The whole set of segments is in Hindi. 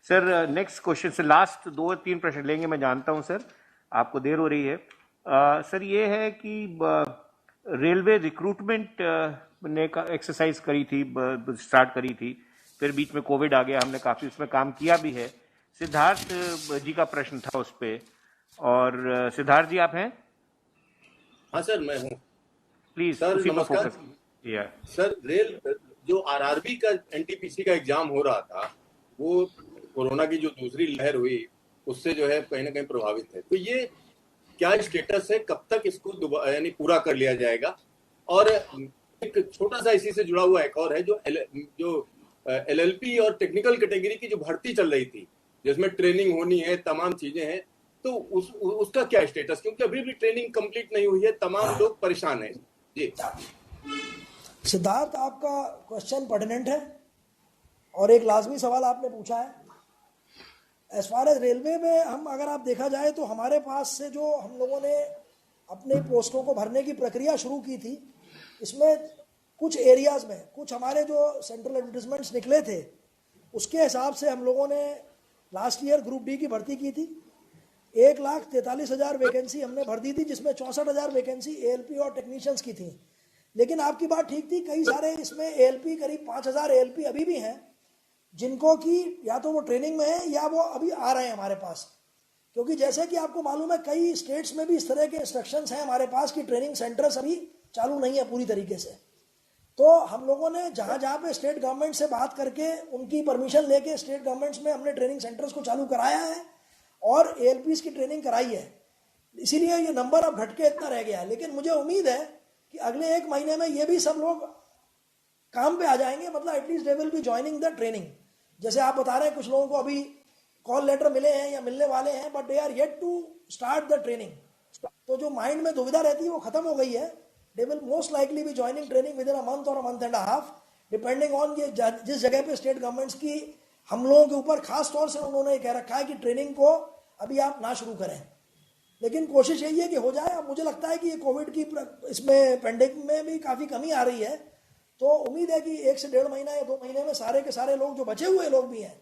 सर नेक्स्ट क्वेश्चन से लास्ट 2-3 प्रश्न लेंगे, मैं जानता हूं सर आपको देर हो रही है। सर ये है कि रेलवे रिक्रूटमेंट ने का एक्सरसाइज करी थी, स्टार्ट करी थी, फिर बीच में कोविड आ गया, हमने काफ़ी उसमें काम किया भी है। सिद्धार्थ जी का प्रश्न था उस पर, और सिद्धार्थ जी आप हैं? हाँ सर, मैं हूँ। प्लीज सर उसी पर नमस्कार। फोकस कीजिए। सर जो आरआरबी का एनटीपीसी का एग्जाम हो रहा था, वो कोरोना की जो दूसरी लहर हुई उससे जो है कहीं ना कहीं प्रभावित है। तो ये क्या स्टेटस है, कब तक इसको यानी पूरा कर लिया जाएगा? और एक छोटा सा इसी से जुड़ा हुआ एक और है, जो एलएलपी और टेक्निकल कैटेगरी की जो भर्ती चल रही थी, जिसमें ट्रेनिंग होनी है, तमाम चीजें हैं, तो उसका क्या स्टेटस? क्योंकि अभी भी ट्रेनिंग कंप्लीट नहीं हुई है, तमाम लोग परेशान हैं जी। सिद्धार्थ, आपका क्वेश्चन पर्टिनेंट है और एक लाजमी सवाल आपने पूछा है। एज फार एज रेलवे में हम अगर आप देखा जाए तो हमारे पास से जो हम लोगों ने अपने पोस्टों को भरने की प्रक्रिया शुरू की थी, इसमें कुछ एरियाज़ में कुछ हमारे जो सेंट्रल एडवर्टिजमेंट्स निकले थे उसके हिसाब से हम लोगों ने लास्ट ईयर ग्रुप डी की भर्ती की थी। 1,43,000 वैकेंसी हमने भर दी थी, जिसमें 64,000 वैकेंसी एएलपी और टेक्नीशियंस की थी। लेकिन आपकी बात ठीक थी, कई सारे इसमें एएलपी, करीब 5,000 एएलपी अभी भी हैं जिनको कि या तो वो ट्रेनिंग में है या वो अभी आ रहे हैं हमारे पास। क्योंकि जैसे कि आपको मालूम है, कई स्टेट्स में भी इस तरह के इंस्ट्रक्शंस हैं हमारे पास कि ट्रेनिंग सेंटर्स अभी चालू नहीं है पूरी तरीके से। तो हम लोगों ने जहाँ जहाँ पे स्टेट गवर्नमेंट से बात करके उनकी परमिशन लेके स्टेट गवर्नमेंट्स में हमने ट्रेनिंग सेंटर्स को चालू कराया है और एएलपीज की ट्रेनिंग कराई है। इसीलिए ये नंबर अब घट के इतना रह गया है। लेकिन मुझे उम्मीद है कि अगले 1 महीने में ये भी सब लोग काम पे आ जाएंगे, मतलब at least they will be joining the training. जैसे आप बता रहे हैं कुछ लोगों को अभी कॉल लेटर मिले हैं या मिलने वाले हैं, but they are yet to start the training. तो जो माइंड में दुविधा रहती है वो खत्म हो गई है। They will most likely be joining training within a month और a month and a half, depending on ये जिस जगह पे स्टेट गवर्नमेंट्स की हम लोगों के ऊपर खास तौर से उन्होंने कह रखा है कि ट्रेनिंग को अभी आप ना शुरू करें। लेकिन कोशिश यही है कि हो जाए। अब मुझे लगता है कि ये कोविड की इसमें पेंडेमिक में भी काफ़ी कमी आ रही है, तो उम्मीद है कि 1 से 1.5 महीना या 2 महीने में सारे के सारे लोग, जो बचे हुए लोग भी हैं,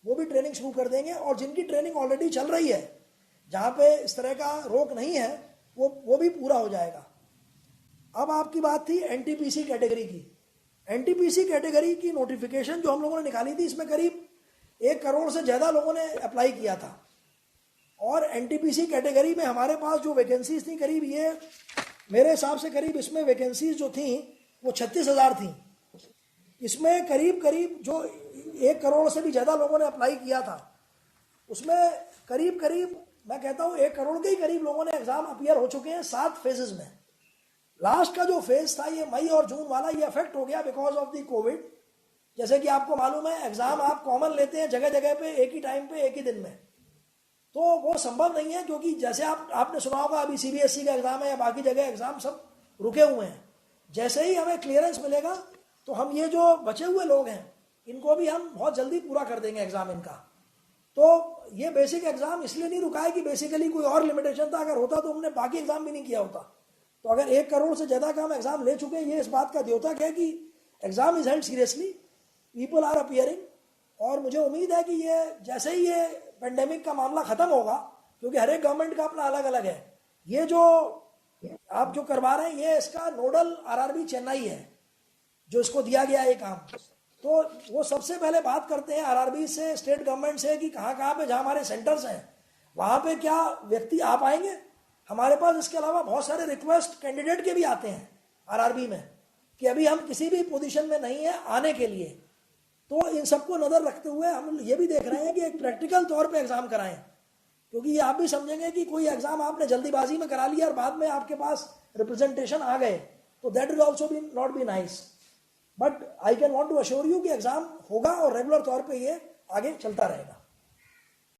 वो भी ट्रेनिंग शुरू कर देंगे। और जिनकी ट्रेनिंग ऑलरेडी चल रही है, जहाँ पे इस तरह का रोक नहीं है, वो भी पूरा हो जाएगा। अब आपकी बात थी एनटीपीसी कैटेगरी की। एनटीपीसी कैटेगरी की नोटिफिकेशन जो हम लोगों ने निकाली थी, इसमें करीब 1 करोड़ से ज़्यादा लोगों ने अप्लाई किया था। और एनटीपीसी कैटेगरी में हमारे पास जो वैकेंसीज थी, करीब ये मेरे हिसाब से करीब इसमें वैकेंसीज जो थी वो 36,000 थी। इसमें करीब करीब जो 1 करोड़ से भी ज़्यादा लोगों ने अप्लाई किया था, उसमें करीब करीब मैं कहता हूँ 1 करोड़ के ही करीब लोगों ने एग्जाम अपीयर हो चुके हैं 7 फेजेस में। लास्ट का जो फेज था ये मई और जून वाला, ये अफेक्ट हो गया बिकॉज ऑफ द कोविड। जैसे कि आपको मालूम है, एग्जाम आप कॉमन लेते हैं जगह जगह पे एक ही टाइम पे एक ही दिन में, तो वो संभव नहीं है। क्योंकि जैसे आपने सुना होगा, अभी सीबीएसई का एग्जाम है या बाकी जगह एग्जाम सब रुके हुए हैं। जैसे ही हमें क्लियरेंस मिलेगा तो हम ये जो बचे हुए लोग हैं इनको भी हम बहुत जल्दी पूरा कर देंगे एग्जाम इनका। तो ये बेसिक एग्जाम इसलिए नहीं रुका है कि बेसिकली कोई और लिमिटेशन था, अगर होता तो हमने बाकी एग्जाम भी नहीं किया होता। तो अगर 1 करोड़ से ज़्यादा का हम एग्जाम ले चुके हैं, ये इस बात का द्योतक है कि exam is held seriously, people are appearing. और मुझे उम्मीद है कि ये जैसे ही ये पेंडेमिक का मामला खत्म होगा, क्योंकि हर एक गवर्नमेंट का अपना अलग अलग है, ये जो आप जो करवा रहे हैं ये इसका नोडल आरआरबी चेन्नई है जो इसको दिया गया है काम। तो वो सबसे पहले बात करते हैं आरआरबी से, स्टेट गवर्नमेंट से, कि कहाँ कहाँ पे जहाँ हमारे सेंटर्स हैं वहाँ पे क्या व्यक्ति आ पाएंगे। हमारे पास इसके अलावा बहुत सारे रिक्वेस्ट कैंडिडेट के भी आते हैं आरआरबी में कि अभी हम किसी भी पोजीशन में नहीं है आने के लिए। तो इन सबको नज़र रखते हुए हम ये भी देख रहे हैं कि एक प्रैक्टिकल तौर पे एग्जाम कराएं, क्योंकि ये आप भी समझेंगे कि कोई एग्जाम आपने जल्दीबाजी में करा लिया और बाद में आपके पास रिप्रेजेंटेशन आ गए, तो that will also be not be nice. But I can want to assure you कि एग्जाम होगा और रेगुलर तौर पर ये आगे चलता रहेगा।